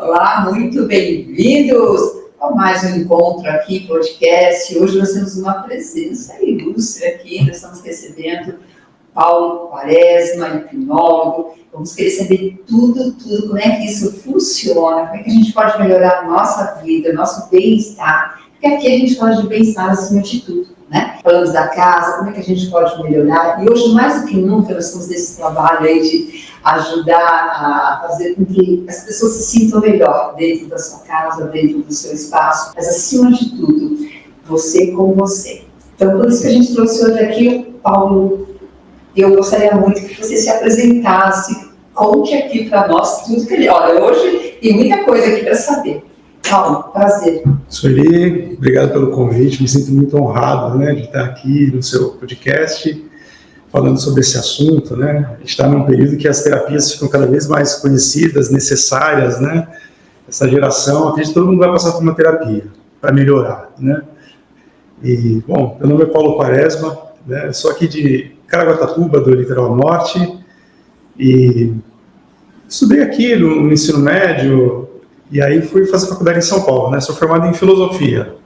Olá, muito bem-vindos a mais um encontro aqui, podcast. Hoje nós temos uma presença ilustre aqui, nós estamos recebendo Paulo Quaresma, hipnólogo. Vamos querer saber tudo, como é que isso funciona, como é que a gente pode melhorar a nossa vida, nosso bem-estar, porque aqui a gente fala de bem-estar acima de tudo, né? Falamos da casa, como é que a gente pode melhorar, e hoje mais do que nunca nós estamos nesse trabalho aí de ajudar a fazer com que as pessoas se sintam melhor dentro da sua casa, dentro do seu espaço, mas acima de tudo, você com você. Então, por isso que a gente trouxe hoje aqui o Paulo. Eu gostaria muito que você se apresentasse, conte aqui para nós tudo que ele... Olha, hoje tem muita coisa aqui para saber. Paulo, prazer. Sueli, obrigado pelo convite, me sinto muito honrado, né, de estar aqui no seu podcast, falando sobre esse assunto, né. A gente está num período que as terapias ficam cada vez mais conhecidas, necessárias, né. Essa geração, acredito que todo mundo vai passar por uma terapia para melhorar, né. E, bom, meu nome é Paulo Quaresma, né, sou aqui de Caraguatatuba, do Litoral Norte, e estudei aqui no ensino médio, e aí fui fazer faculdade em São Paulo, né? Sou formado em filosofia,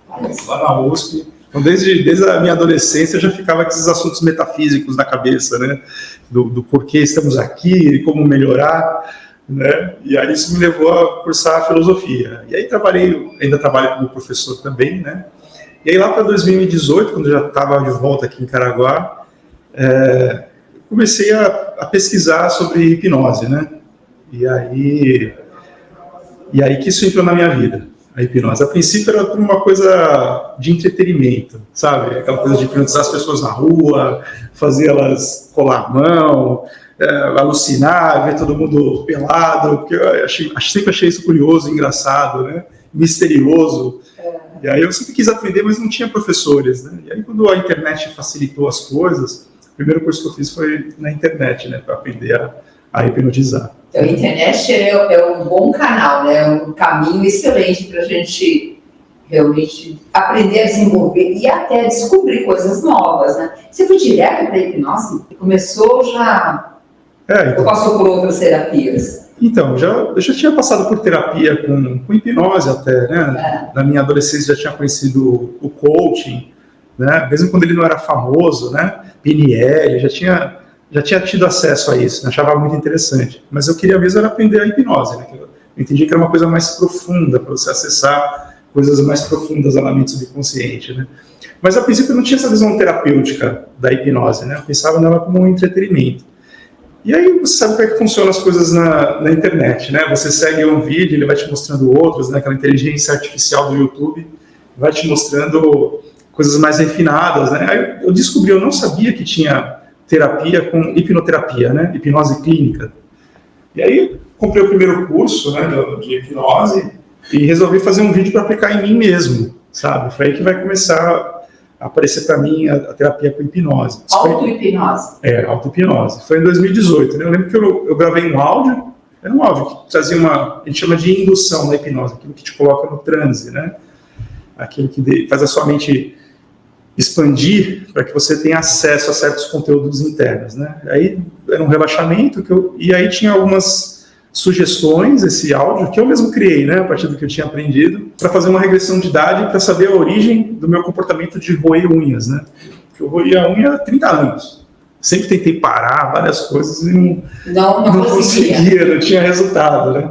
lá na USP. Então, desde a minha adolescência, eu já ficava com esses assuntos metafísicos na cabeça, né? Do porquê estamos aqui, como melhorar, né? E aí isso me levou a cursar filosofia. E aí ainda trabalho como professor também, né? E aí lá para 2018, quando eu já estava de volta aqui em Caraguá, comecei a pesquisar sobre hipnose, né? E aí que isso entrou na minha vida, a hipnose. A princípio era uma coisa de entretenimento, sabe? Aquela coisa de hipnotizar as pessoas na rua, fazer elas colar a mão, alucinar, ver todo mundo pelado, porque eu sempre achei isso curioso, engraçado, né? Misterioso. E aí eu sempre quis aprender, mas não tinha professores, né? E aí quando a internet facilitou as coisas, o primeiro curso que eu fiz foi na internet, né? Para aprender a hipnotizar. Então, a internet é um bom canal, né? É um caminho excelente para a gente realmente aprender a desenvolver e até descobrir coisas novas, né? Você foi direto para a hipnose? Começou já... Ou passou por outras terapias? Então, eu já tinha passado por terapia com hipnose até, né? Na minha adolescência já tinha conhecido o coaching, né? Mesmo quando ele não era famoso, né? PNL, já tinha tido acesso a isso, né? Achava muito interessante. Mas eu queria mesmo era aprender a hipnose, né? Eu entendi que era uma coisa mais profunda, para você acessar coisas mais profundas da mente subconsciente, né? Mas a princípio eu não tinha essa visão terapêutica da hipnose, né? Eu pensava nela como um entretenimento. E aí você sabe como é que funcionam as coisas na internet, né? Você segue um vídeo, ele vai te mostrando outros, né? Aquela inteligência artificial do YouTube vai te mostrando coisas mais refinadas, né? Aí eu descobri, eu não sabia que tinha terapia com hipnoterapia, né? Hipnose clínica. E aí comprei o primeiro curso, né, de hipnose e resolvi fazer um vídeo para aplicar em mim mesmo, sabe? Foi aí que vai começar a aparecer para mim a terapia com hipnose. Auto-hipnose. Auto-hipnose. Foi em 2018, né? Eu lembro que eu gravei um áudio, era um áudio que trazia a gente chama de indução na hipnose, aquilo que te coloca no transe, né? Aquilo que faz a sua mente expandir para que você tenha acesso a certos conteúdos internos, né? Aí era um relaxamento e aí tinha algumas sugestões, esse áudio que eu mesmo criei, né, a partir do que eu tinha aprendido, para fazer uma regressão de idade para saber a origem do meu comportamento de roer unhas, né? Porque eu roía a unha há 30 anos. Sempre tentei parar várias coisas e não conseguia, não tinha resultado, né?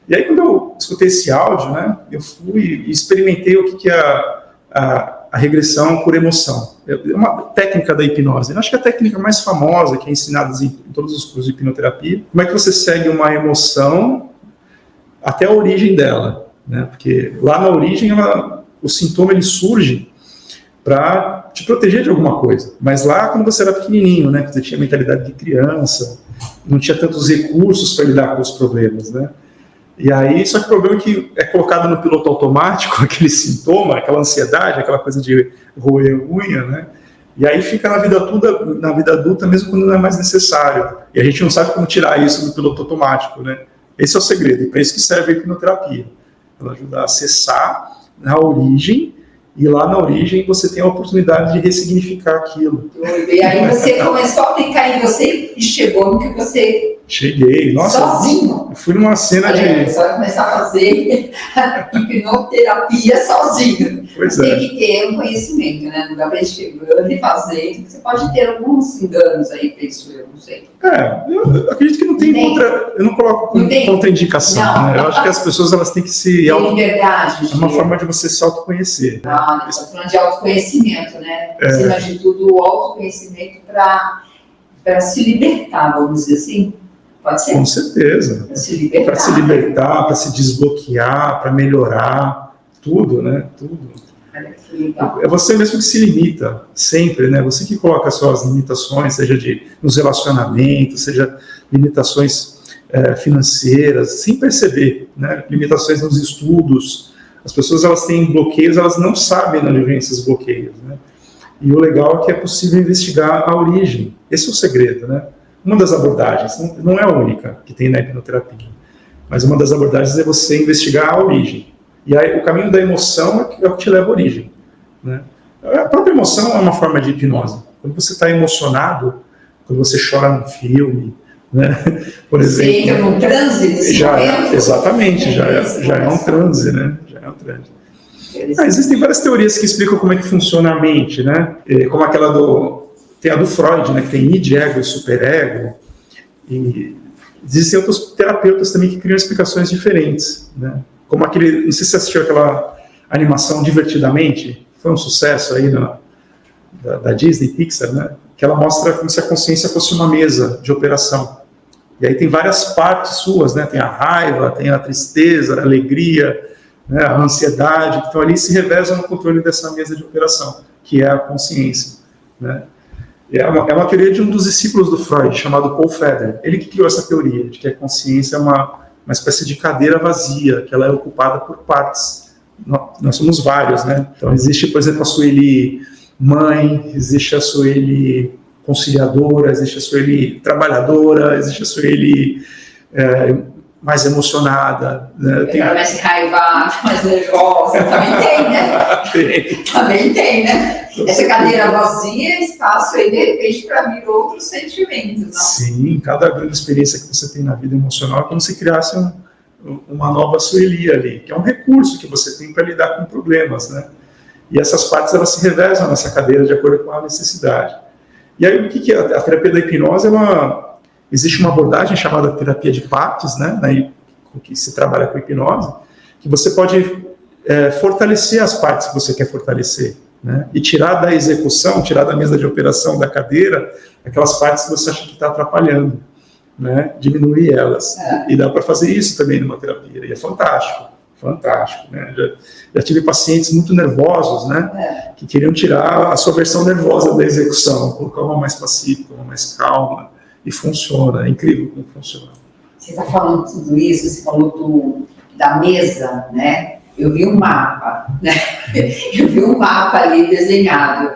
E aí quando eu escutei esse áudio, né, eu fui e experimentei o que é a regressão por emoção. É uma técnica da hipnose. Eu acho que é a técnica mais famosa que é ensinada em todos os cursos de hipnoterapia. Como é que você segue uma emoção até a origem dela, né? Porque lá na origem o sintoma ele surge para te proteger de alguma coisa. Mas lá quando você era pequenininho, né, que você tinha mentalidade de criança, não tinha tantos recursos para lidar com os problemas, né? E aí, só que o problema é que é colocado no piloto automático aquele sintoma, aquela ansiedade, aquela coisa de roer unha, né? E aí fica na vida adulta mesmo quando não é mais necessário. E a gente não sabe como tirar isso do piloto automático, né? Esse é o segredo, e para isso que serve a hipnoterapia. Ela ajuda a acessar na origem, e lá na origem você tem a oportunidade de ressignificar aquilo. E aí você começou a aplicar em você e chegou no que você Cheguei. Nossa, sozinho. Eu fui numa cena de... Você vai começar a fazer hipnoterapia sozinho. Pois Tem que ter um conhecimento, né? Não dá pra ir chegando e fazendo. Você pode ter alguns enganos aí, penso eu, não sei. Eu acredito que não tem contra... Eu não coloco como contraindicação, né? Eu acho que as pessoas elas têm que se... Tem liberdade. É uma forma de você se autoconhecer. Ah, estou falando de autoconhecimento, né? Acima de tudo, o autoconhecimento para se libertar, vamos dizer assim. Pode ser? Com certeza. Para se libertar, para se desbloquear, para melhorar, tudo, né? Tudo. Olha que legal. É você mesmo que se limita, sempre, né? Você que coloca as suas limitações, seja nos relacionamentos, seja limitações financeiras, sem perceber, né? Limitações nos estudos. As pessoas elas têm bloqueios, elas não sabem de onde vêm esses bloqueios, né? E o legal é que é possível investigar a origem. Esse é o segredo, né? Uma das abordagens, não é a única que tem na hipnoterapia, mas uma das abordagens é você investigar a origem. E aí, o caminho da emoção é o que te leva à origem, né? A própria emoção é uma forma de hipnose. Quando você está emocionado, quando você chora num filme, né? Por exemplo... Você entra num transe nesse momento? Exatamente, já é um transe, né? Já é um transe. Existem várias teorias que explicam como é que funciona a mente, né? Como aquela tem a do Freud, né, que tem id, ego e superego, e existem outros terapeutas também que criam explicações diferentes, né? Como aquele, não sei se você assistiu aquela animação Divertidamente, foi um sucesso aí da Disney, Pixar, né? Que ela mostra como se a consciência fosse uma mesa de operação. E aí tem várias partes suas, né? Tem a raiva, tem a tristeza, a alegria, né? A ansiedade, que estão ali e se revezam no controle dessa mesa de operação, que é a consciência, né? É uma teoria de um dos discípulos do Freud, chamado Paul Feder. Ele que criou essa teoria, de que a consciência é uma espécie de cadeira vazia, que ela é ocupada por partes. Nós somos vários, né? Então, existe, por exemplo, a Sueli mãe, existe a Sueli conciliadora, existe a Sueli trabalhadora, existe a Sueli mais emocionada. Né? Mais raivada, mais nervosa, também tem, né? Também tem, né? Essa cadeira vazia é espaço aí, de repente, para vir outros sentimentos. Não? Sim, cada grande experiência que você tem na vida emocional é como se criasse uma nova Sueli ali, que é um recurso que você tem para lidar com problemas, né? E essas partes, elas se revezam nessa cadeira de acordo com a necessidade. E aí, o que é? A terapia da hipnose, existe uma abordagem chamada terapia de partes, né? Que se trabalha com hipnose, que você pode fortalecer as partes que você quer fortalecer, né? E tirar da execução, tirar da mesa de operação, da cadeira, aquelas partes que você acha que está atrapalhando, né? Diminuir elas. E dá para fazer isso também numa terapia, e é fantástico, né? Já tive pacientes muito nervosos, né? Que queriam tirar a sua versão nervosa da execução, colocar uma mais pacífica, uma mais calma, e funciona, é incrível como funciona. Você está falando tudo isso, você falou da mesa, né? Eu vi um mapa, né? Eu vi um mapa ali desenhado.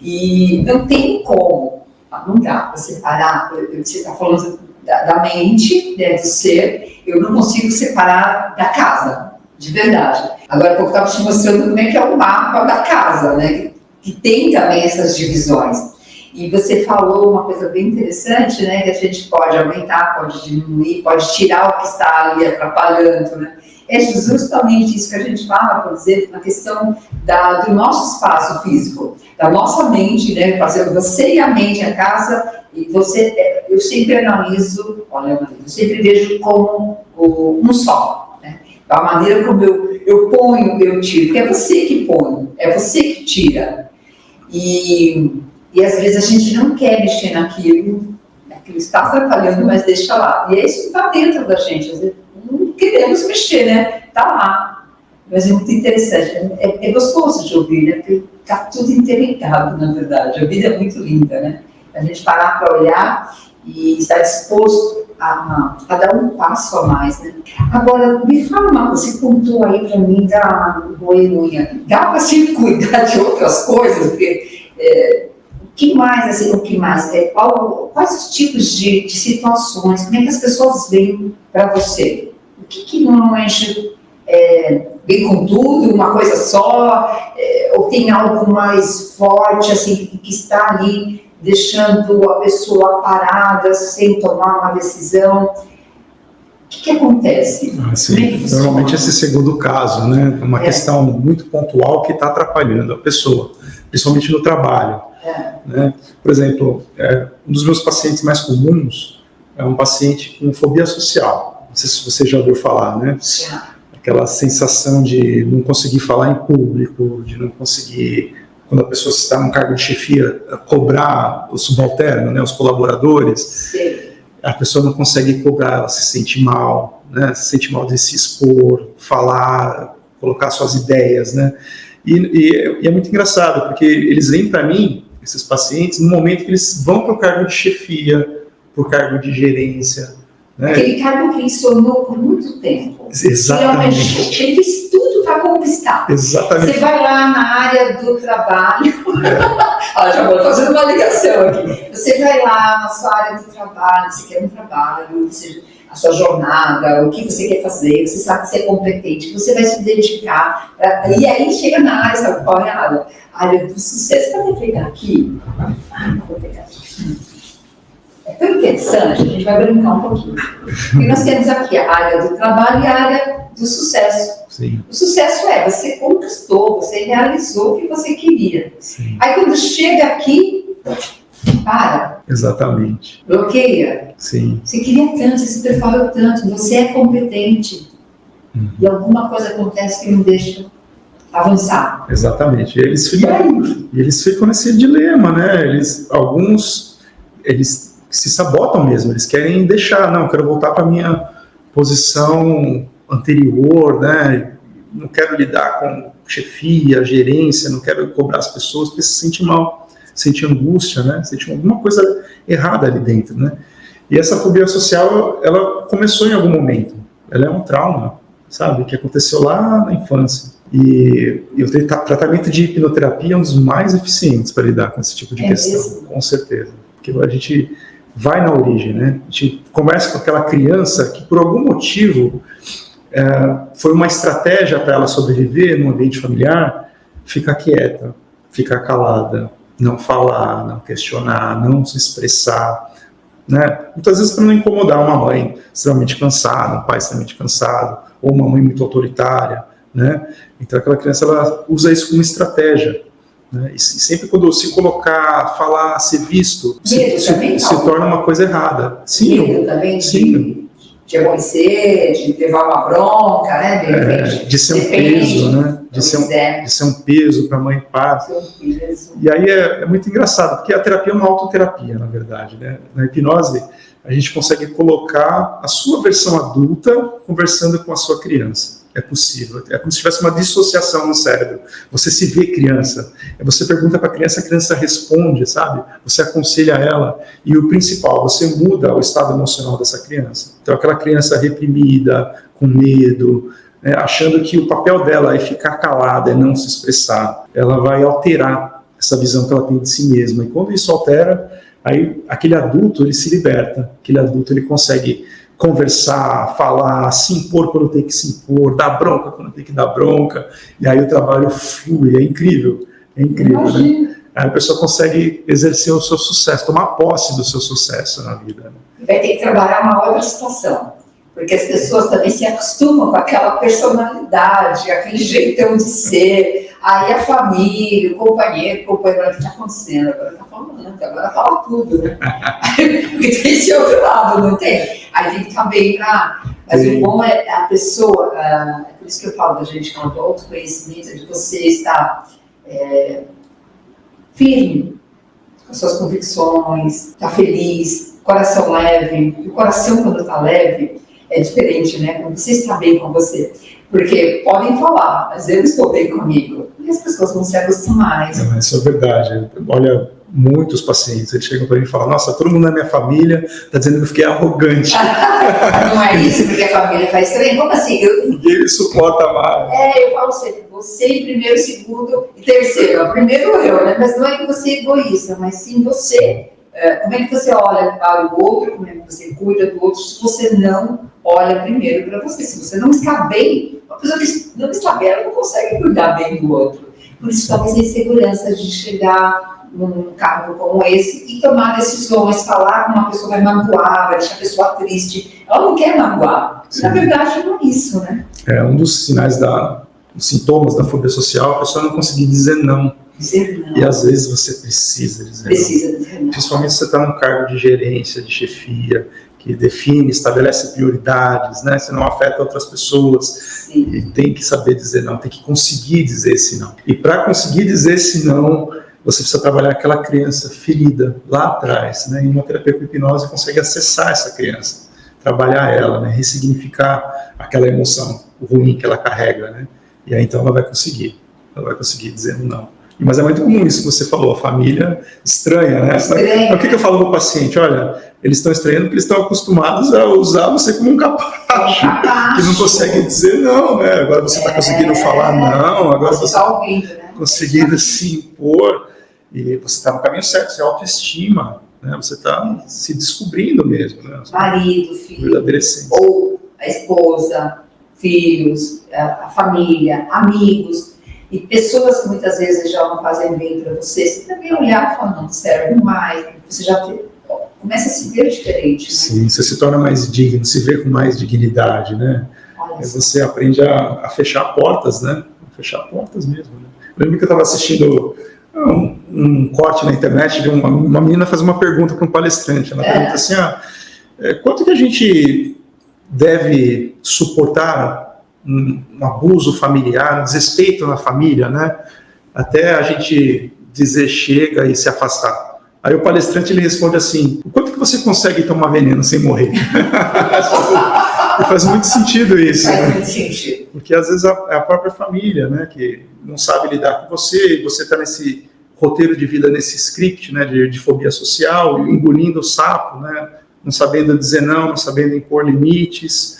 E não tem como, não dá para separar. Você está falando da mente, né, do ser, eu não consigo separar da casa, de verdade. Agora, eu estava te mostrando como é que é o mapa da casa, né? Que tem também essas divisões. E você falou uma coisa bem interessante, né? Que a gente pode aumentar, pode diminuir, pode tirar o que está ali atrapalhando, né? É justamente isso que a gente fala, por exemplo, na questão do nosso espaço físico, da nossa mente, né? Fazer você e a mente, a casa, e eu sempre analiso, eu sempre vejo como um só, né? A maneira como eu ponho, eu tiro, porque é você que põe, é você que tira. E às vezes a gente não quer mexer naquilo está atrapalhando, mas deixa lá. E é isso que está dentro da gente. Às vezes não queremos mexer, né? Está lá. Mas é muito interessante. É gostoso de ouvir, né? Porque está tudo interligado, na verdade. A vida é muito linda, né? A gente parar para olhar e estar disposto a dar um passo a mais, né? Agora, me fala uma coisa, você contou aí para mim da boemia. Dá para se cuidar de outras coisas? Porque... o que mais? Quais os tipos de situações? Como é que as pessoas veem para você? O que normalmente vem com tudo, uma coisa só? Ou tem algo mais forte, assim, que está ali deixando a pessoa parada, sem tomar uma decisão. O que acontece? Sim, normalmente esse segundo caso, né? Uma questão muito pontual que está atrapalhando a pessoa, principalmente no trabalho. Né? Por exemplo, um dos meus pacientes mais comuns é um paciente com fobia social. Não sei se você já ouviu falar, né? Aquela sensação de não conseguir falar em público, de não conseguir, quando a pessoa está num cargo de chefia, cobrar o subalterno, né, os colaboradores. Sim. A pessoa não consegue cobrar, ela se sente mal, né? Se sente mal de se expor, falar, colocar suas ideias, né? E é muito engraçado, porque eles vêm para mim, esses pacientes, no momento que eles vão para o cargo de chefia, para o cargo de gerência. Né? Aquele cargo que ele sonhou por muito tempo. Exatamente. Ele fez tudo para conquistar. Exatamente. Você vai lá na área do trabalho. Já vou fazendo uma ligação aqui. Você vai lá na sua área do trabalho, você quer um trabalho, a sua jornada, o que você quer fazer, você sabe que você é competente, você vai se dedicar. E aí chega na área, sabe qual é a área? A área do sucesso. Pode pegar aqui? Vou pegar aqui. É tão interessante, a gente vai brincar um pouquinho. Porque nós temos aqui a área do trabalho e a área do sucesso. Sim. O sucesso você conquistou, você realizou o que você queria. Sim. Aí quando chega aqui, para. Exatamente. Bloqueia. Sim. Você queria tanto, você se preparou tanto, você é competente. E alguma coisa acontece que não deixa avançar. Exatamente. E eles ficam nesse dilema, né? Alguns se sabotam mesmo, eles querem deixar, não, quero voltar para a minha posição anterior, né? Não quero lidar com chefia, gerência, não quero cobrar as pessoas, porque se sente mal, sente angústia, né? Sente alguma coisa errada ali dentro, né? E essa fobia social, ela começou em algum momento, ela é um trauma, sabe, que aconteceu lá na infância. E o tratamento de hipnoterapia é um dos mais eficientes para lidar com esse tipo de questão, mesmo? Com certeza. Porque a gente vai na origem, né? A gente começa com aquela criança que, por algum motivo, foi uma estratégia para ela sobreviver num ambiente familiar, ficar quieta, ficar calada, não falar, não questionar, não se expressar, né? Muitas vezes para não incomodar uma mãe extremamente cansada, um pai extremamente cansado, ou uma mãe muito autoritária, né? Então aquela criança, ela usa isso como estratégia. Né? E sempre quando se colocar, falar, ser visto, se torna uma coisa errada. Sim, medo também de amolecer, de levar uma bronca, né? De ser um peso, né? De ser um peso para a mãe e pai. E aí é muito engraçado, porque a terapia é uma autoterapia, na verdade. Né? Na hipnose, a gente consegue colocar a sua versão adulta conversando com a sua criança. É possível. É como se tivesse uma dissociação no cérebro. Você se vê criança. Você pergunta para a criança responde, sabe? Você aconselha ela. E o principal, você muda o estado emocional dessa criança. Então, aquela criança reprimida, com medo, né, achando que o papel dela é ficar calada, é não se expressar, ela vai alterar essa visão que ela tem de si mesma. E quando isso altera, aí aquele adulto, ele se liberta. Aquele adulto, ele consegue conversar, falar, se impor quando tem que se impor, dar bronca quando tem que dar bronca, e aí o trabalho flui, é incrível, né? Aí a pessoa consegue exercer o seu sucesso, tomar posse do seu sucesso na vida. Né? Vai ter que trabalhar uma outra situação, porque as pessoas também se acostumam com aquela personalidade, aquele jeitão de ser, aí a família, o companheiro, o que está acontecendo? Agora está falando, agora fala tudo, né? Porque tem esse outro lado, não tem? Aí tem que estar bem pra... Mas o bom é a pessoa, é por isso que eu falo da gente com o autoconhecimento, de você estar firme com as suas convicções, estar feliz, coração leve. E o coração, quando está leve, é diferente, né? Quando você está bem com você. Porque podem falar, mas eu estou bem comigo. E as pessoas vão se acostumar. Isso é verdade. Olha, muitos pacientes, eles chegam para mim e falam, nossa, todo mundo na minha família está dizendo que eu fiquei arrogante. Não é isso, porque a família faz estranho. Como assim? Ninguém me suporta mais. Eu falo sempre, você em primeiro, segundo e terceiro. Primeiro eu, né? Mas não é que você é egoísta, mas sim você. Como é que você olha para o outro, como é que você cuida do outro, se você não olha primeiro para você. Se você não está bem, uma pessoa que não está bem, ela não consegue cuidar bem do outro. Por isso, talvez a insegurança de chegar num cargo como esse e tomar decisões, falar com uma pessoa vai magoar, vai deixar a pessoa triste. Ela não quer magoar. Sim. Na verdade, não é isso, né? É um dos sinais os sintomas da fobia social, a pessoa não conseguir dizer não. Dizer não. E às vezes você precisa dizer Precisa dizer não. Principalmente se você está num cargo de gerência, de chefia, que define, estabelece prioridades, né? Você não afeta outras pessoas. Sim. E tem que saber dizer não, tem que conseguir dizer esse não. E para conseguir dizer esse não, você precisa trabalhar aquela criança ferida lá atrás, né? E uma terapia com hipnose consegue acessar essa criança, trabalhar ela, né? Ressignificar aquela emoção ruim que ela carrega, né? E aí então ela vai conseguir dizendo não. Mas é muito comum isso que você falou, a família estranha, né? Estranha. O que eu falo para o paciente? Olha, eles estão estranhando porque eles estão acostumados a usar você como um capacho, que não consegue dizer não, né? Agora você está conseguindo falar não, agora você está ouvindo, né? conseguindo se impor, e você está no caminho certo, você autoestima, né? Você está se descobrindo mesmo, né? Marido, filho, ou a esposa, filhos, a família, amigos, e pessoas que muitas vezes já não fazem bem para você, você também olhar e falar, não serve mais, você já começa a se ver diferente. Né? Sim, você se torna mais digno, se vê com mais dignidade, né? Aí você aprende a fechar portas, né? Fechar portas mesmo, né? Eu lembro que eu estava assistindo um corte na internet de uma menina faz uma pergunta para um palestrante, ela pergunta assim, quanto que a gente deve suportar um abuso familiar, um desrespeito na família, né? Até a gente dizer chega e se afastar. Aí o palestrante ele responde assim, o quanto que você consegue tomar veneno sem morrer? E faz muito sentido isso. Faz muito sentido. Porque às vezes é a própria família, né, que não sabe lidar com você, e você está nesse roteiro de vida, nesse script, né, de fobia social, engolindo o sapo, né, não sabendo dizer não sabendo impor limites,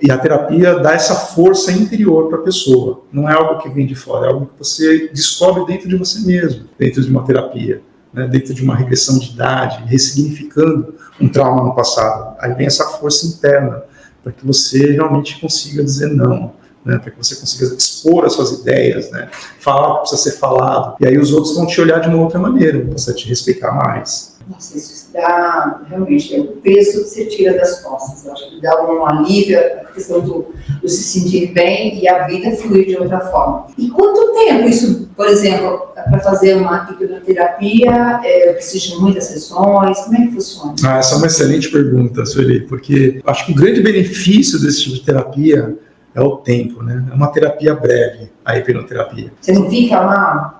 e a terapia dá essa força interior para a pessoa. Não é algo que vem de fora, é algo que você descobre dentro de você mesmo, dentro de uma terapia, né, dentro de uma regressão de idade, ressignificando um trauma no passado. Aí vem essa força interna para que você realmente consiga dizer não, né, para que você consiga expor as suas ideias, né, falar o que precisa ser falado. E aí os outros vão te olhar de uma outra maneira, você te respeitar mais. Nossa, isso dá, realmente, o peso que você tira das costas. Eu acho que dá um alívio, a questão do se sentir bem e a vida fluir de outra forma. E quanto tempo isso, por exemplo, para fazer uma hipnoterapia, eu preciso de muitas sessões, como é que funciona? Essa é uma excelente pergunta, Sueli, porque acho que o grande benefício desse tipo de terapia é o tempo, né? É uma terapia breve, a hipnoterapia. Você não fica lá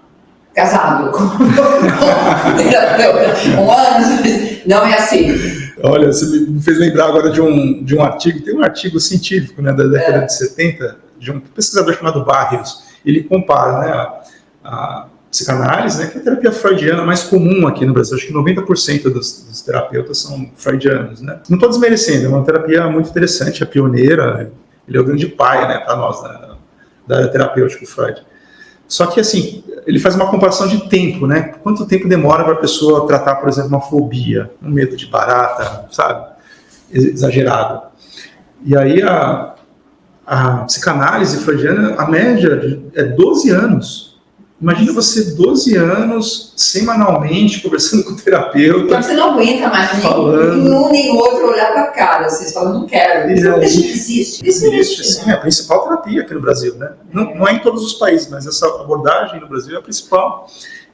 casado com um ano, não é assim. Olha, você me fez lembrar agora de um artigo, tem um artigo científico, né, da década de 70, de um pesquisador chamado Barrios. Ele compara, né, a psicanálise, né, que é a terapia freudiana mais comum aqui no Brasil. Acho que 90% dos terapeutas são freudianos, né. Não estou desmerecendo, é uma terapia muito interessante, é pioneira, ele é o grande pai, né, para nós, né, da área terapêutica, o Freud. Só que, assim, ele faz uma comparação de tempo, né? Quanto tempo demora para a pessoa tratar, por exemplo, uma fobia, um medo de barata, sabe? Exagerado. E aí a psicanálise freudiana, a média é 12 anos. Imagina você 12 anos, semanalmente, conversando com o terapeuta. Então você não aguenta mais nenhum nem outro olhar para a cara. Vocês falam, não quero. Isso existe. Existe, sim. É a principal terapia aqui no Brasil, né? Não é em todos os países, mas essa abordagem no Brasil é a principal.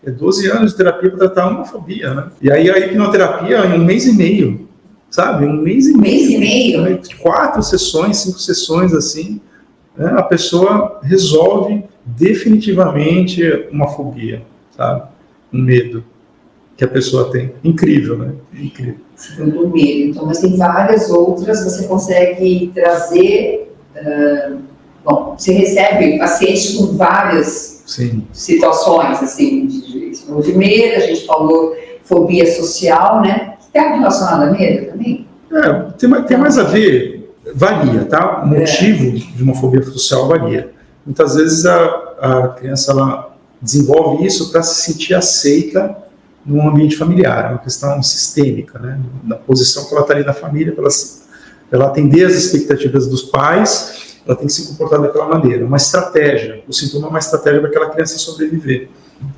É 12 anos de terapia para tratar uma fobia, né? E aí a hipnoterapia em 1 mês e meio, sabe? 1 mês e meio. 1 mês e meio? 4 sessões, 5 sessões, assim, né? A pessoa resolve definitivamente uma fobia, sabe? Um medo que a pessoa tem. Incrível, né? Incrível. Você tem um medo. Então, mas tem várias outras, você consegue trazer... você recebe pacientes com várias situações, assim, de medo, a gente falou fobia social, né? Está relacionado a medo também? Tem mais a ver, varia, tá? O motivo de uma fobia social varia. Muitas vezes a criança ela desenvolve isso para se sentir aceita num ambiente familiar, é uma questão sistêmica, né? Na posição que ela está ali na família, para ela atender as expectativas dos pais ela tem que se comportar daquela maneira, uma estratégia. O sintoma é uma estratégia para aquela criança sobreviver.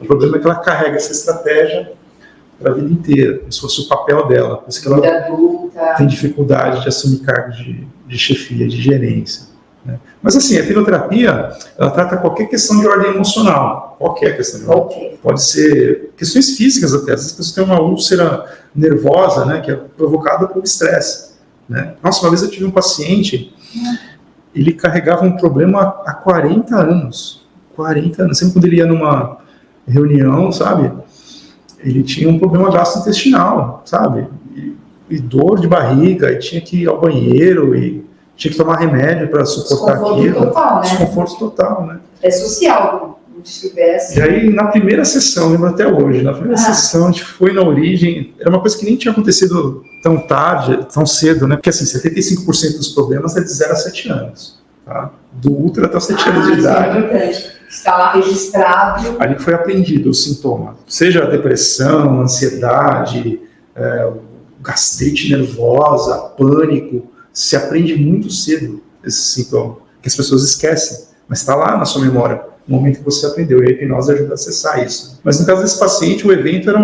O problema é que ela carrega essa estratégia para a vida inteira, como se fosse o papel dela. Por isso que ela tem dificuldade de assumir cargos de chefia, de gerência. Né? Mas assim, a hipnoterapia, ela trata qualquer questão de ordem emocional. Qualquer questão de ordem. Pode ser questões físicas até. Às vezes a pessoa tem uma úlcera nervosa, né, que é provocada por estresse. Né? Nossa, uma vez eu tive um paciente, ele carregava um problema há 40 anos. 40 anos. Sempre quando ele ia numa reunião, sabe, ele tinha um problema gastrointestinal, sabe, e dor de barriga, e tinha que ir ao banheiro, e tinha que tomar remédio para suportar aquilo. Total, né? Desconforto total, né? É social, não estivesse. E aí, na primeira sessão, lembro até hoje, na primeira sessão, a gente foi na origem, era uma coisa que nem tinha acontecido tão tarde, tão cedo, né? Porque assim, 75% dos problemas é de 0 a 7 anos, tá? Do útero até os 7 anos de idade. É importante. Está lá registrado. Ali foi aprendido o sintoma, seja a depressão, ansiedade, gastrite nervosa, pânico, se aprende muito cedo esse sintoma, que as pessoas esquecem, mas está lá na sua memória, no momento que você aprendeu, e a hipnose ajuda a acessar isso. Mas no caso desse paciente, o evento era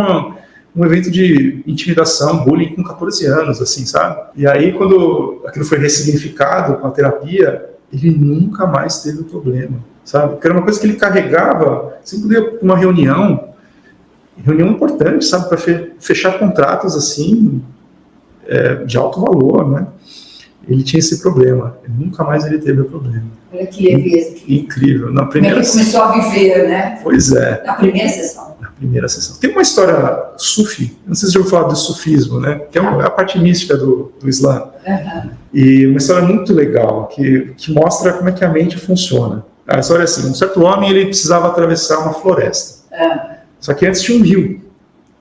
um evento de intimidação, bullying com 14 anos, assim, sabe? E aí, quando aquilo foi ressignificado com a terapia, ele nunca mais teve o problema, sabe? Porque era uma coisa que ele carregava, sempre ia para uma reunião importante, sabe? Para fechar contratos, assim, de alto valor, né? Ele tinha esse problema, nunca mais ele teve o problema. Olha que leveza. Incrível. Na primeira ele começou a viver, né? Pois é. Na primeira sessão. Na primeira sessão. Tem uma história sufi, não sei se já ouviu falar do sufismo, né? Que é a parte mística do Islã. Uhum. E uma história muito legal, que mostra como é que a mente funciona. A história é assim, um certo homem, ele precisava atravessar uma floresta. Só que antes tinha um rio.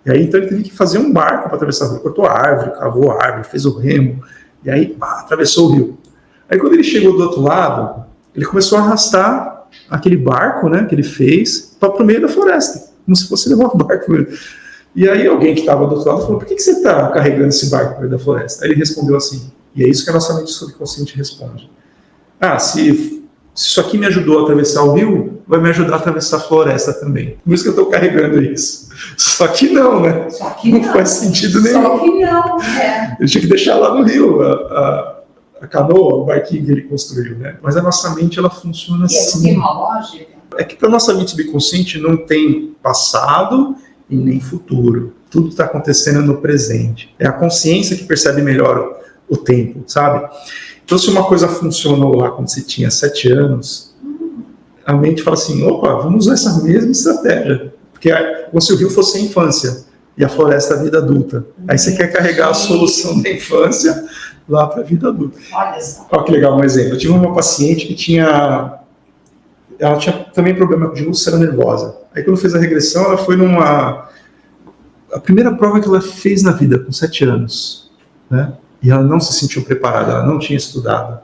E aí, então, ele teve que fazer um barco para atravessar o rio. Cortou a árvore, cavou a árvore, fez o remo. E aí, atravessou o rio. Aí, quando ele chegou do outro lado, ele começou a arrastar aquele barco, né, que ele fez, para o meio da floresta, como se fosse levar o barco. E aí, alguém que estava do outro lado falou: por que você está carregando esse barco para o meio da floresta? Aí ele respondeu assim, e é isso que a nossa mente subconsciente responde: se isso aqui me ajudou a atravessar o rio, vai me ajudar a atravessar a floresta também. Por isso que eu estou carregando isso. Só que não, né? Só que não faz sentido nenhum. Só que não, Ele tinha que deixar lá no rio a canoa, o barquinho que ele construiu, né? Mas a nossa mente, ela funciona assim. Tem uma lógica. É que para a nossa mente subconsciente não tem passado e nem futuro. Tudo está acontecendo no presente. É a consciência que percebe melhor o tempo, sabe? Então, se uma coisa funcionou lá quando você tinha 7 anos, a mente fala assim: opa, vamos usar essa mesma estratégia. Porque é como se o rio fosse a infância e a floresta a vida adulta. Aí você quer carregar a solução da infância lá para a vida adulta. Olha só. Olha que legal, um exemplo. Eu tive uma paciente que ela tinha também problema de úlcera nervosa. Aí quando fez a regressão, ela foi a primeira prova que ela fez na vida, com 7 anos, né? E ela não se sentiu preparada, ela não tinha estudado.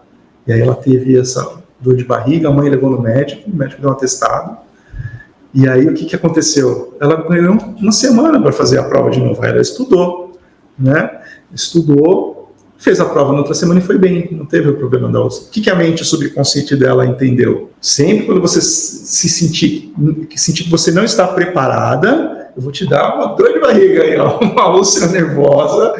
E aí ela teve essa dor de barriga, a mãe levou no médico, o médico deu um atestado. E aí o que aconteceu? Ela ganhou uma semana para fazer a prova de novo. Ela estudou, né? Estudou, fez a prova na outra semana e foi bem, não teve o problema da úlcera. O que a mente subconsciente dela entendeu? Sempre quando você sentir que você não está preparada, eu vou te dar uma dor de barriga aí, ó, uma úlcera nervosa,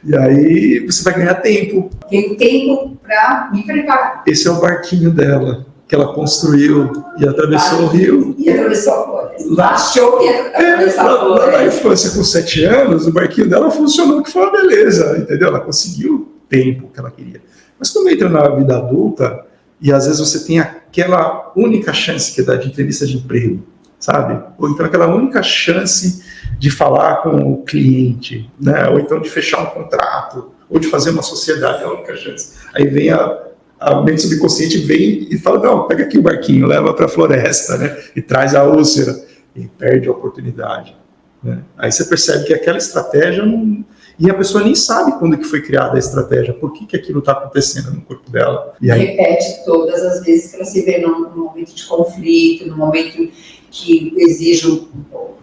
e aí você vai ganhar tempo. Tenho tempo para me preparar. Esse é o barquinho dela, que ela construiu e atravessou o rio. E atravessou a floresta. Achou que ia atravessar a floresta. Na infância, com 7 anos, o barquinho dela funcionou, que foi uma beleza, entendeu? Ela conseguiu o tempo que ela queria. Mas quando entra na vida adulta, e às vezes você tem aquela única chance que é da de entrevista de emprego, sabe? Ou então aquela única chance de falar com o cliente, né? Ou então de fechar um contrato, ou de fazer uma sociedade, é a única chance. Aí vem a mente subconsciente vem e fala: não, pega aqui o barquinho, leva para a floresta, né? E traz a úlcera, e perde a oportunidade, né? Aí você percebe que aquela estratégia não... E a pessoa nem sabe quando que foi criada a estratégia, por que aquilo está acontecendo no corpo dela. E aí... repete todas as vezes que ela se vê num momento de conflito, num momento que exige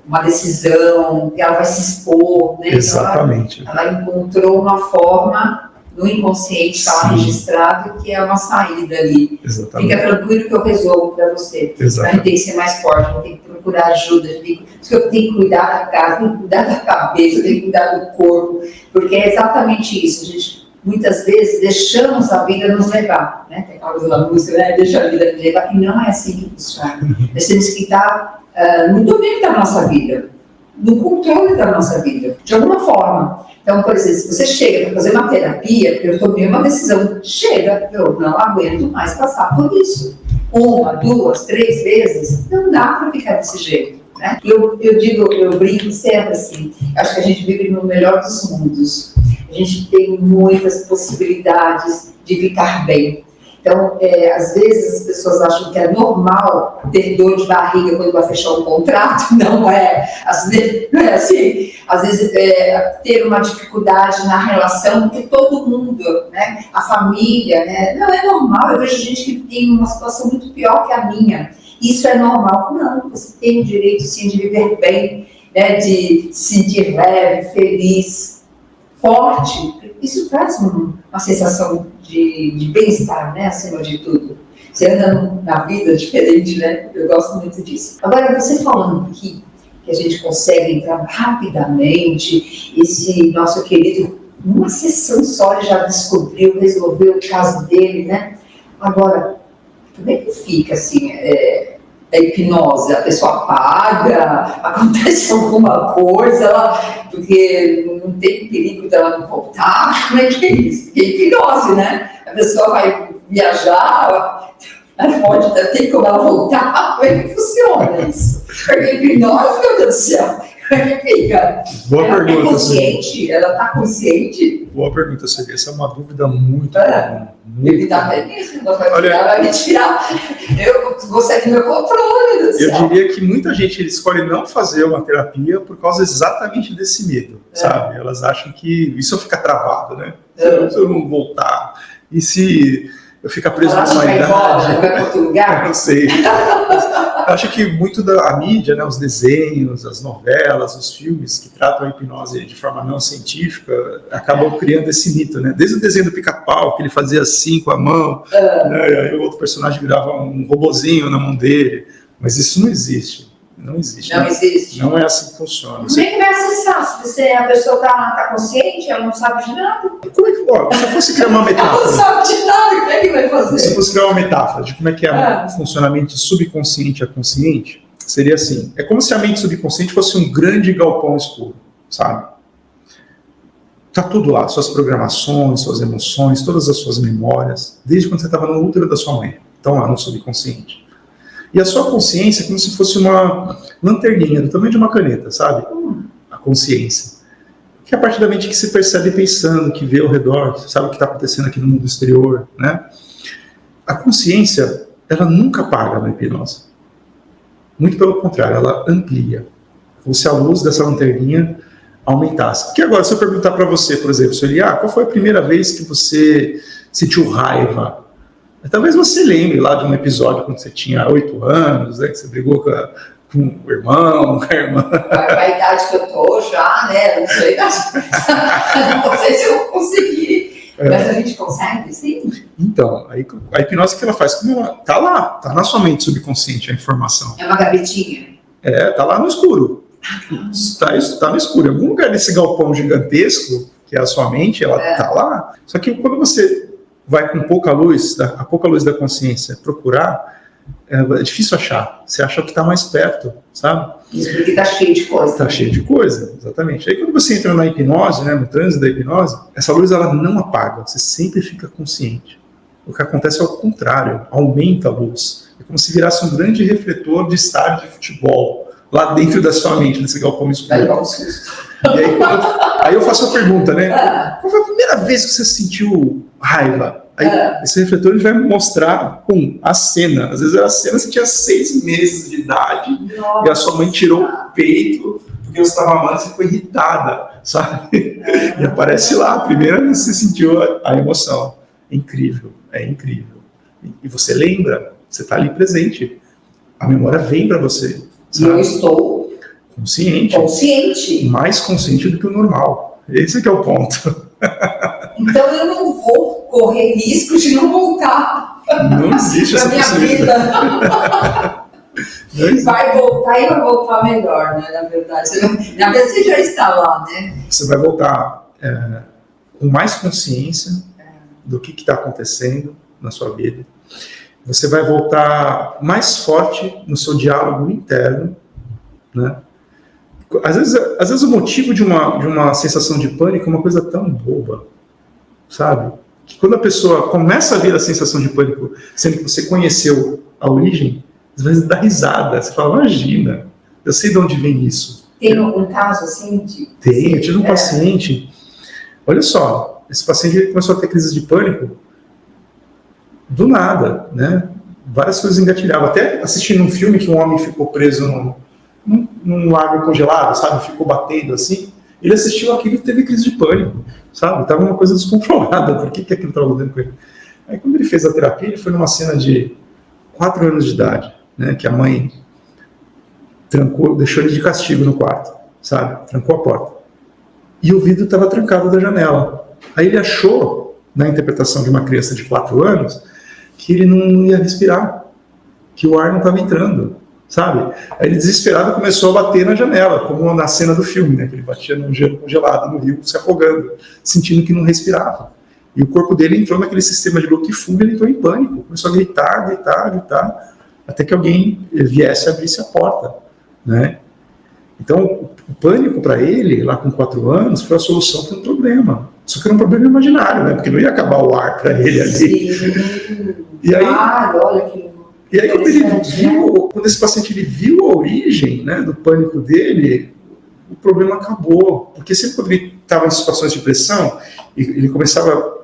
uma decisão, ela vai se expor, né? Exatamente. Então ela encontrou uma forma no inconsciente está registrado que é uma saída ali. Exatamente. Fica tranquilo que eu resolvo para você. A gente tem que ser mais forte, tem que procurar ajuda, eu tenho que cuidar da casa, tem que cuidar da cabeça, tem que cuidar do corpo, porque é exatamente isso, a gente muitas vezes deixamos a vida nos levar, né? Tem aquela coisa da música, né? Deixa a vida me levar, e não é assim que funciona. Nós temos que estar no domínio da nossa vida, no controle da nossa vida, de alguma forma. Então, por exemplo, se você chega para fazer uma terapia, porque eu tomei uma decisão, chega, eu não aguento mais passar por isso. 1, 2, 3 vezes, não dá para ficar desse jeito. Né? Eu brinco sempre assim, acho que a gente vive no melhor dos mundos. A gente tem muitas possibilidades de ficar bem. Então, às vezes as pessoas acham que é normal ter dor de barriga quando vai fechar um contrato, não é. Às vezes, não é assim. Às vezes ter uma dificuldade na relação, porque todo mundo, né, a família, né, não é normal. Eu vejo gente que tem uma situação muito pior que a minha. Isso é normal? Não, você tem o direito sim de viver bem, né, de se sentir leve, feliz, forte. Isso traz uma sensação de bem-estar, né, acima de tudo. Você anda na vida diferente, né? Eu gosto muito disso. Agora, você falando aqui que a gente consegue entrar rapidamente, esse nosso querido, numa sessão só, ele já descobriu, resolveu o caso dele, né? Agora, como é que fica, assim, a hipnose? A pessoa apaga, acontece alguma coisa, porque não tem perigo dela não voltar? Como é que é isso? Porque é hipnose, né? A pessoa vai viajar, pode ter como ela voltar, como é que funciona isso? Porque hipnose, meu Deus do céu, como é que fica? Boa ela pergunta. É consciente? Ela está consciente? Boa pergunta, Sergei. Essa é uma dúvida muito comum. Ele dá até mesmo, vai me tirar. Eu vou sair do meu controle, meu Deus do céu. Eu diria que muita gente escolhe não fazer uma terapia por causa exatamente desse medo, sabe? Elas acham que isso fica travado, né? Se eu não voltar, e se eu ficar preso numa idade... Vai para outro lugar? Não sei. Eu acho que muito da mídia, né, os desenhos, as novelas, os filmes que tratam a hipnose de forma não científica, acabam criando esse mito, né? Desde o desenho do Pica-Pau, que ele fazia assim com a mão, né, e aí o outro personagem virava um robozinho na mão dele. Mas isso não existe. Não existe. Não existe. Não é assim que funciona. Como é que vai acessar? Se a pessoa está consciente, ela não sabe de nada. Como é que, se eu fosse criar uma metáfora... Ela não sabe de nada, como é que vai fazer? Se eu fosse criar uma metáfora de como é que é o funcionamento subconsciente a consciente, seria assim, é como se a mente subconsciente fosse um grande galpão escuro, sabe? Tá tudo lá, suas programações, suas emoções, todas as suas memórias, desde quando você estava no útero da sua mãe, estão lá no subconsciente. E a sua consciência é como se fosse uma lanterninha do tamanho de uma caneta, sabe? A consciência. Que é a parte da mente que se percebe pensando, que vê ao redor, que sabe o que está acontecendo aqui no mundo exterior, né? A consciência, ela nunca apaga na hipnose. Muito pelo contrário, ela amplia. Como se a luz dessa lanterninha aumentasse. Porque agora, se eu perguntar para você, por exemplo, qual foi a primeira vez que você sentiu raiva? Talvez você lembre lá de um episódio quando você tinha 8 anos, né, que você brigou com o irmão, com a irmã. A idade que eu tô já, né? Não sei, não sei se eu vou conseguir. Mas a gente consegue, sim? Então, aí, a hipnose que ela faz, como ela tá lá, tá na sua mente subconsciente a informação. É uma gavetinha? Tá lá no escuro. Tá no escuro. Em algum lugar desse galpão gigantesco, que é a sua mente, ela tá lá. Só que quando você vai com pouca luz, a pouca luz da consciência procurar, é difícil achar. Você acha que está mais perto, sabe? Isso porque está cheio de coisa. Está cheio de coisa, exatamente. Aí quando você entra na hipnose, né, no trânsito da hipnose, essa luz ela não apaga, você sempre fica consciente. O que acontece é o contrário, aumenta a luz. É como se virasse um grande refletor de estádio de futebol lá dentro da sua mente, nesse galpão escuro. E aí eu faço a pergunta, né? Qual foi a primeira vez que você sentiu raiva? Aí esse refletor ele vai mostrar a cena. Às vezes a cena você tinha 6 meses de idade. Nossa. E a sua mãe tirou o peito porque você estava amando e você ficou irritada, sabe? E aparece lá, a primeira vez que você sentiu a emoção. É incrível. E você lembra, você está ali presente. A memória vem para você. E eu estou consciente. Mais consciente do que o normal. Esse que é o ponto. Então eu não vou correr risco de não voltar Não existe para essa minha possibilidade. vida. Vai voltar e vai voltar melhor, né? Na verdade, você já está lá, né? Você vai voltar com mais consciência do que está acontecendo na sua vida. Você vai voltar mais forte no seu diálogo interno, né? Às vezes o motivo de uma sensação de pânico é uma coisa tão boba, sabe? Que quando a pessoa começa a ver a sensação de pânico, sendo que você conheceu a origem, às vezes dá risada. Você fala, imagina, eu sei de onde vem isso. Tem algum caso assim? Tem, eu tive um paciente, olha só, esse paciente ele começou a ter crises de pânico do nada, né? Várias coisas engatilhavam. Até assistindo um filme que um homem ficou preso num lago congelado, sabe? Ficou batendo assim. Ele assistiu aquilo e teve crise de pânico, sabe? Tava uma coisa descontrolada. Por que aquilo estava acontecendo com ele? Aí quando ele fez a terapia, ele foi numa cena de 4 anos de idade, né? Que a mãe trancou, deixou ele de castigo no quarto, sabe? Trancou a porta. E o vidro estava trancado da janela. Aí ele achou, na interpretação de uma criança de 4 anos, que ele não ia respirar, que o ar não estava entrando, sabe? Aí ele, desesperado, começou a bater na janela, como na cena do filme, né? Que ele batia num gelo congelado no rio, se afogando, sentindo que não respirava. E o corpo dele entrou naquele sistema de luta e fuga, ele entrou em pânico, começou a gritar, até que alguém viesse e abrisse a porta, né? Então, o pânico para ele, lá com 4 anos, foi a solução para um problema. Só que era um problema imaginário, né? Porque não ia acabar o ar para ele ali. Sim. E aí, olha que... E aí quando esse paciente ele viu a origem, né, do pânico dele, o problema acabou. Porque sempre quando ele estava em situações de pressão, ele começava,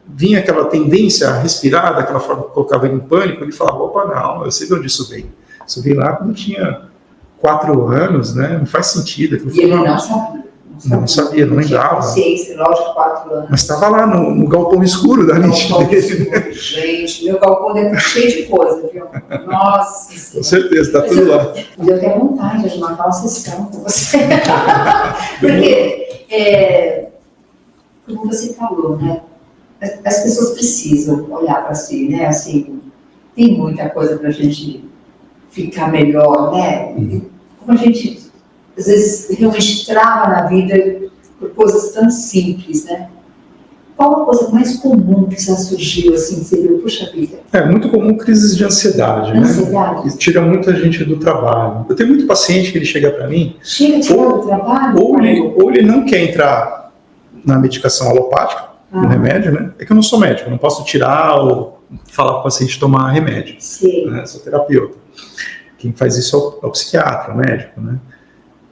vinha aquela tendência a respirar daquela forma que colocava ele em pânico, ele falava, opa, não, eu sei de onde isso vem. Isso veio lá quando eu tinha 4 anos, né? Não faz sentido. E ele não sabia. Não sabia, não lembrava. Consciência, lógico, 4 anos. Mas estava lá no galpão escuro da mente dele. Gente, meu galpão deve estar cheio de coisa, viu? Nossa. Com certeza, está tudo lá. Eu tenho vontade de marcar uma sessão com você. Porque, como você falou, né? As pessoas precisam olhar para si, né? Assim, tem muita coisa para a gente ficar melhor, né? Como a gente às vezes realmente trava na vida por coisas tão simples, né? Qual a coisa mais comum que já surgiu, assim, você viu, puxa vida? É muito comum crises de ansiedade, né? E tira muita gente do trabalho. Eu tenho muito paciente que ele chega para mim... Chega do trabalho? Ou ele não quer entrar na medicação alopática, no remédio, né? É que eu não sou médico, eu não posso tirar ou falar para o paciente tomar remédio. Sim. Né? Sou terapeuta. Quem faz isso é o psiquiatra, o médico, né?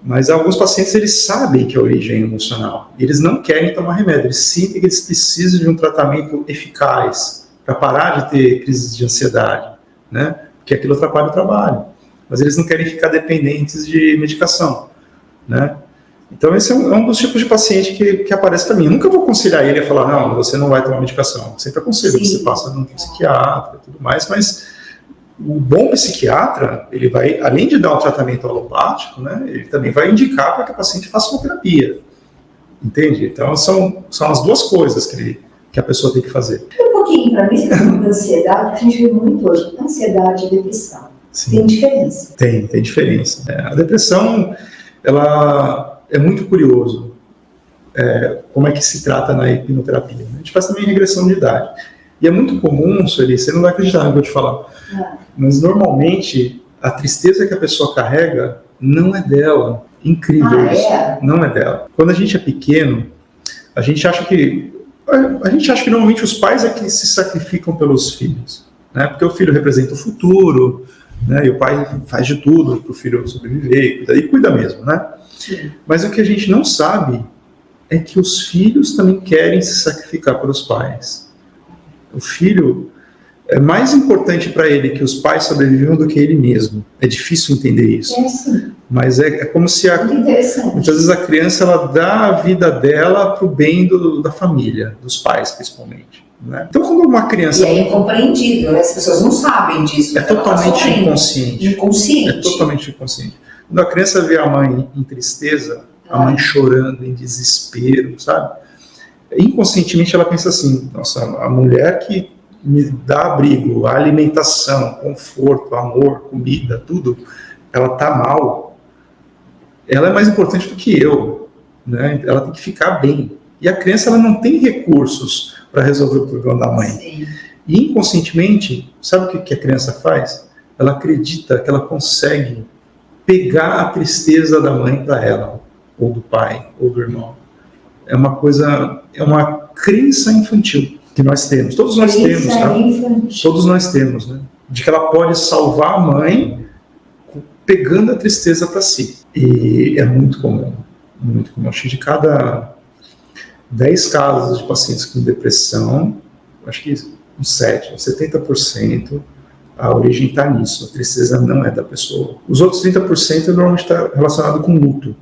Mas alguns pacientes, eles sabem que a origem é emocional. E eles não querem tomar remédio. Eles sentem que eles precisam de um tratamento eficaz para parar de ter crises de ansiedade, né? Porque aquilo atrapalha o trabalho. Mas eles não querem ficar dependentes de medicação, né? Então esse é um dos tipos de paciente que aparece para mim. Eu nunca vou aconselhar ele a falar, não, você não vai tomar medicação. Eu sempre aconselho que você passa num psiquiatra e tudo mais, mas... O bom psiquiatra, ele vai, além de dar um tratamento alopático, né, ele também vai indicar para que o paciente faça uma terapia. Entende? Então, são as duas coisas que a pessoa tem que fazer. Um pouquinho, para mim, você falou da ansiedade, que a gente vê muito hoje. Ansiedade e depressão. Sim. Tem diferença? Tem diferença. A depressão, ela é muito curioso. Como é que se trata na hipnoterapia. A gente faz também regressão de idade. E é muito comum, Sueli, você não vai acreditar no que eu vou te falar, mas normalmente a tristeza que a pessoa carrega não é dela. Incrível isso. Não é dela. Quando a gente é pequeno, a gente acha que normalmente os pais é que se sacrificam pelos filhos, né? Porque o filho representa o futuro, né? E o pai faz de tudo para o filho sobreviver e cuida mesmo, né? Sim. Mas o que a gente não sabe é que os filhos também querem se sacrificar pelos pais. O filho é mais importante para ele que os pais sobrevivam do que ele mesmo. É difícil entender isso. Sim. Mas é como se muitas vezes a criança ela dá a vida dela para o bem da família, dos pais principalmente. Né? Então quando uma criança... E é incompreendido, as pessoas não sabem disso. É totalmente inconsciente. É totalmente inconsciente. Quando a criança vê a mãe em tristeza, a mãe chorando em desespero, sabe? inconscientemente ela pensa assim, nossa, a mulher que me dá abrigo, alimentação, conforto, amor, comida, tudo, ela tá mal, ela é mais importante do que eu, né? Ela tem que ficar bem. E a criança, ela não tem recursos para resolver o problema da mãe. Sim. E inconscientemente, sabe o que a criança faz? Ela acredita que ela consegue pegar a tristeza da mãe para ela, ou do pai, ou do irmão. É uma crença infantil que nós temos. Todos nós temos, tá? Todos nós temos, né? De que ela pode salvar a mãe pegando a tristeza para si. E é muito comum, muito comum. Acho que de cada 10 casos de pacientes com depressão, acho que uns 70%, a origem está nisso. A tristeza não é da pessoa. Os outros 30% normalmente está relacionado com luto.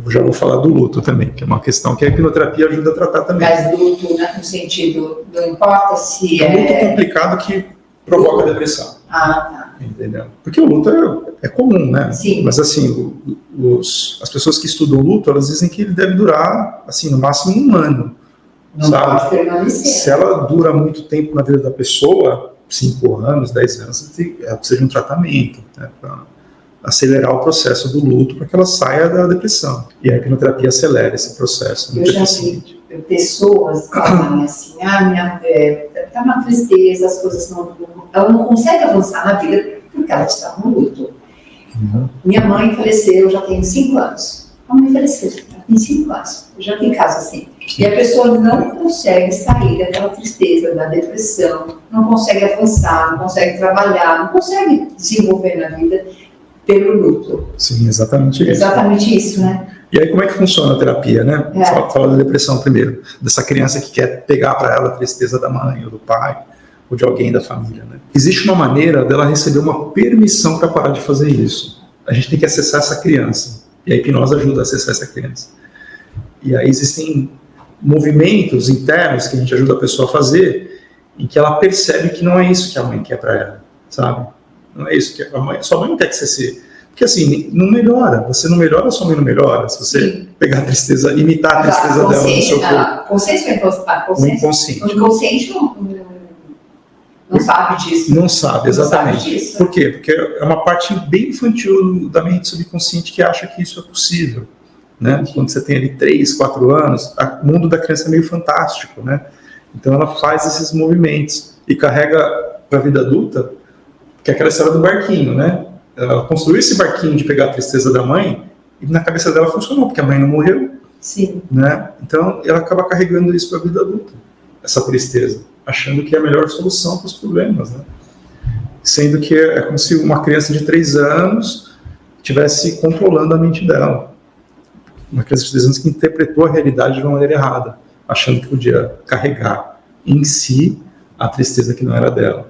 Eu já vou falar do luto também, que é uma questão que a hipnoterapia ajuda a tratar também. Mas luto, né, no sentido, não importa se é muito complicado que provoca depressão. Tá. Entendeu? Porque o luto é comum, né? Sim. Mas assim, as pessoas que estudam luto, elas dizem que ele deve durar, assim, no máximo 1 ano. Não pode permanecer. Se ela dura muito tempo na vida da pessoa, 5 anos, 10 anos, ela precisa de um tratamento, né, para acelerar o processo do luto para que ela saia da depressão. E a hipnoterapia acelera esse processo. Eu já vi pessoas falarem assim, minha mulher está uma tristeza, as coisas ela não consegue avançar na vida porque ela está no luto. Uhum. Minha mãe faleceu, já tem 5 anos. A mãe faleceu, já tem 5 anos. Eu já tenho caso assim. E a pessoa não consegue sair daquela tristeza, da depressão, não consegue avançar, não consegue trabalhar, não consegue desenvolver na vida pelo luto. Sim, exatamente isso. Exatamente isso, né? E aí, como é que funciona a terapia, né? Fala da depressão primeiro, dessa criança que quer pegar para ela a tristeza da mãe ou do pai ou de alguém da família, né? Existe uma maneira dela receber uma permissão para parar de fazer isso. A gente tem que acessar essa criança, e a hipnose ajuda a acessar essa criança. E aí existem movimentos internos que a gente ajuda a pessoa a fazer, em que ela percebe que não é isso que a mãe quer para ela, sabe? Não é isso que a mãe... Sua mãe não quer que você se... Porque assim, não melhora. Você não melhora, sua mãe não melhora. Se você pegar a tristeza, imitar a tristeza dela no seu corpo. Consciente ou inconsciente? O inconsciente não sabe disso. Não sabe, exatamente. Não sabe disso. Por quê? Porque é uma parte bem infantil da mente subconsciente que acha que isso é possível. Né? Quando você tem ali 3, 4 anos, o mundo da criança é meio fantástico, né? Então ela faz esses movimentos e carrega para a vida adulta, que é aquela história do barquinho, né? Ela construiu esse barquinho de pegar a tristeza da mãe e na cabeça dela funcionou, porque a mãe não morreu. Sim. Né? Então ela acaba carregando isso para a vida adulta, essa tristeza, achando que é a melhor solução para os problemas, né? Sendo que é como se uma criança de 3 anos estivesse controlando a mente dela. Uma criança de 3 anos que interpretou a realidade de uma maneira errada, achando que podia carregar em si a tristeza que não era dela,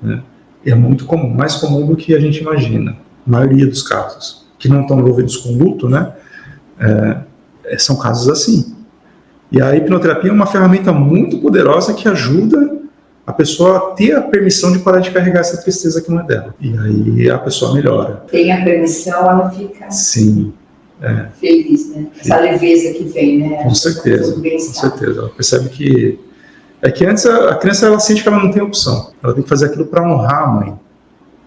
né? E é muito comum, mais comum do que a gente imagina, a maioria dos casos, que não estão envolvidos com luto, né? São casos assim. E a hipnoterapia é uma ferramenta muito poderosa que ajuda a pessoa a ter a permissão de parar de carregar essa tristeza que não é dela. E aí a pessoa melhora. Tem a permissão, ela fica... Sim. Feliz, né? Essa leveza que vem, né? Com certeza, com certeza. Ela percebe que... É que antes a criança, ela sente que ela não tem opção. Ela tem que fazer aquilo para honrar a mãe,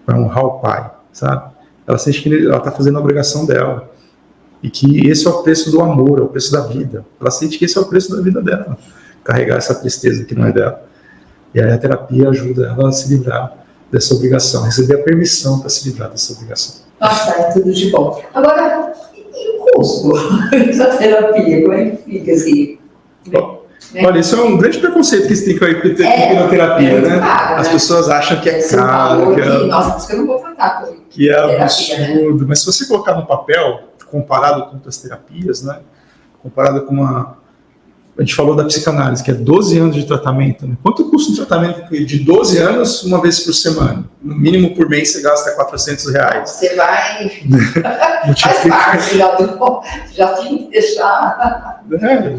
para honrar o pai, sabe? Ela sente que ela está fazendo a obrigação dela. E que esse é o preço do amor, é o preço da vida. Ela sente que esse é o preço da vida dela, carregar essa tristeza que não é dela. E aí a terapia ajuda ela a se livrar dessa obrigação, receber a permissão para se livrar dessa obrigação. Nossa, é tudo de bom. Agora, e o custo dessa terapia? Como é que fica assim? Olha, isso é um grande preconceito que se tem com a hipnoterapia, né? Caro, as pessoas acham que é caro, nossa, por isso que eu não vou tratar com que é absurdo. Né? Mas se você colocar no papel, comparado com outras terapias, né? Comparado com a gente falou da psicanálise, que é 12 anos de tratamento. Né? Quanto custa um tratamento de 12 anos, uma vez por semana? No mínimo por mês você gasta R$400. Você vai... faz parte, já tem que deixar...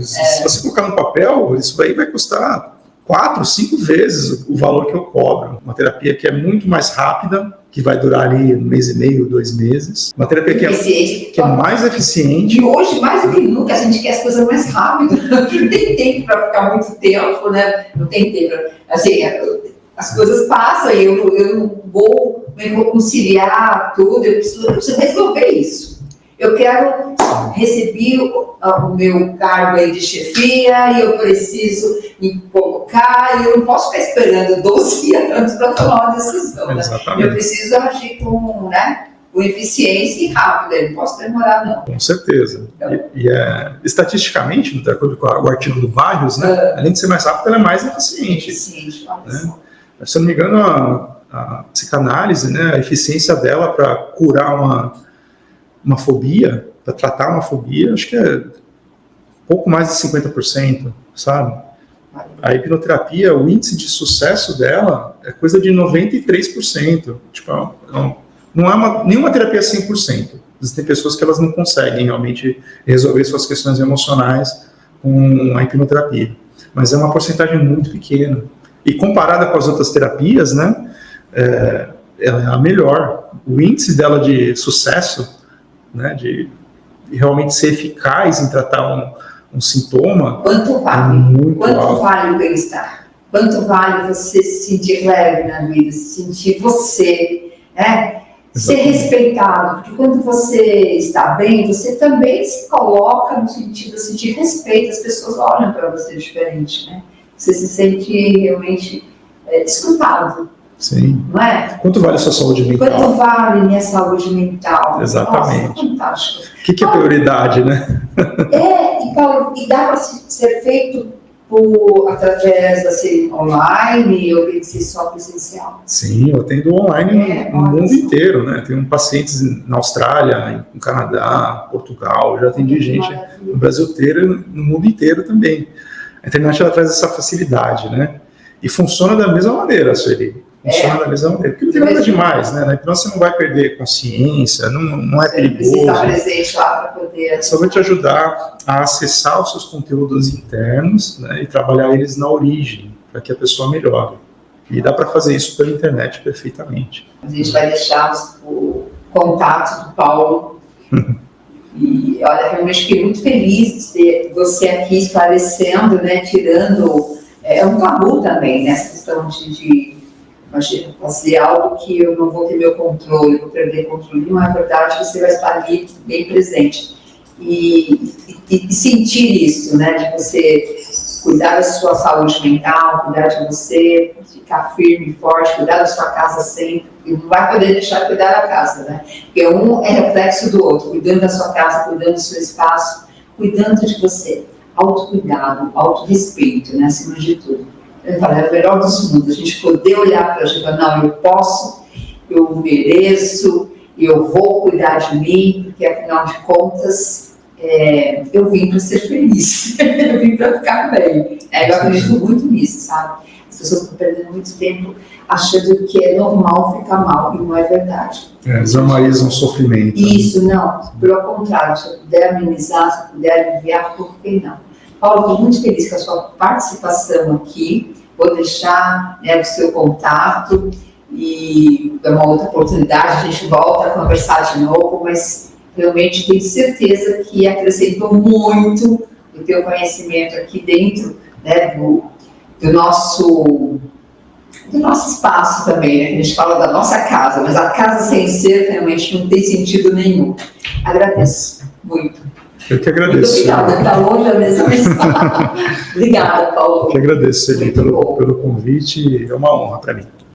Se você colocar no papel, isso aí vai custar 4, 5 vezes o valor que eu cobro. Uma terapia que é muito mais rápida, que vai durar ali 1 mês e meio, 2 meses. Uma terapia que é mais eficiente. E hoje, mais do que nunca, a gente quer as coisas mais rápidas. Não tem tempo para ficar muito tempo, né? Não tem tempo. Assim, as coisas passam e eu não vou conciliar tudo, eu preciso resolver isso. Eu quero receber o meu cargo aí de chefia e eu preciso me colocar e eu não posso ficar esperando 12 anos para tomar uma decisão. Né? Eu preciso agir com eficiência e rápido, eu não posso demorar, não. Com certeza. Estatisticamente, de acordo com o artigo do Barrios, né, além de ser mais rápido, ela é mais eficiente. Né? Se eu não me engano, a psicanálise, né, a eficiência dela para curar uma fobia, para tratar uma fobia, acho que é pouco mais de 50%, sabe? A hipnoterapia, o índice de sucesso dela é coisa de 93%. Tipo, não é nenhuma terapia 100%. Existem pessoas que elas não conseguem realmente resolver suas questões emocionais com a hipnoterapia. Mas é uma porcentagem muito pequena. E comparada com as outras terapias, né, ela é a melhor. O índice dela de sucesso, né, de realmente ser eficaz em tratar um sintoma. Quanto vale? Quanto vale o bem-estar? Quanto vale você se sentir leve na vida, se sentir você, né? Ser respeitado, porque quando você está bem, você também se coloca no sentido assim, de respeito, as pessoas olham para você diferente, né? Você se sente realmente escutado. Sim. Não é? Quanto vale a sua saúde mental? Quanto vale minha saúde mental? Exatamente. Nossa, fantástico. O que é prioridade, né? E dá para ser feito através assim, online ou tem que ser só presencial? Sim, eu atendo online no mundo inteiro, né? Tenho pacientes na Austrália, no Canadá, Portugal, já atendi gente no Brasil inteiro, no mundo inteiro também. A internet ela traz essa facilidade, né? E funciona da mesma maneira, Sueli. Funciona da mesma maneira. Porque não tem nada demais, né? Na hipnose você não vai perder consciência, não é perigoso. Você está presente lá para poder... Só vai te ajudar a acessar os seus conteúdos internos, né, e trabalhar eles na origem, para que a pessoa melhore. E dá para fazer isso pela internet perfeitamente. A gente vai deixar o contato do Paulo. E, olha, realmente fiquei muito feliz de ter você aqui esclarecendo, né, tirando... É um tabu também, né, essa questão de fazer algo que eu não vou ter meu controle, eu vou perder controle. Não é verdade, você vai estar ali bem presente. E sentir isso, né, de você cuidar da sua saúde mental, cuidar de você, ficar firme e forte, cuidar da sua casa sempre. E não vai poder deixar de cuidar da casa, né? Porque um é reflexo do outro, cuidando da sua casa, cuidando do seu espaço, cuidando de você. Autocuidado, autorrespeito, né, acima de tudo. Eu falei, é o melhor dos mundos, a gente poder olhar para a gente e falar, não, eu posso, eu mereço, eu vou cuidar de mim, porque afinal de contas, eu vim para ser feliz, eu vim para ficar bem. Eu acredito muito nisso, sabe? As pessoas estão perdendo muito tempo achando que é normal ficar mal, e não é verdade. Desnormalizam o sofrimento. Isso, não. Pelo contrário, se eu puder amenizar, se eu puder aliviar, por que não? Paulo, estou muito feliz com a sua participação aqui. Vou deixar, né, o seu contato e é uma outra oportunidade, a gente volta a conversar de novo, mas realmente tenho certeza que acrescentou muito o teu conhecimento aqui dentro, né, do nosso espaço também, né? A gente fala da nossa casa, mas a casa sem ser realmente não tem sentido nenhum. Agradeço muito. Eu que agradeço. Muito obrigada, está longe a mesa, mas... Obrigada, Paulo. Eu que agradeço, Eli, pelo convite, é uma honra para mim.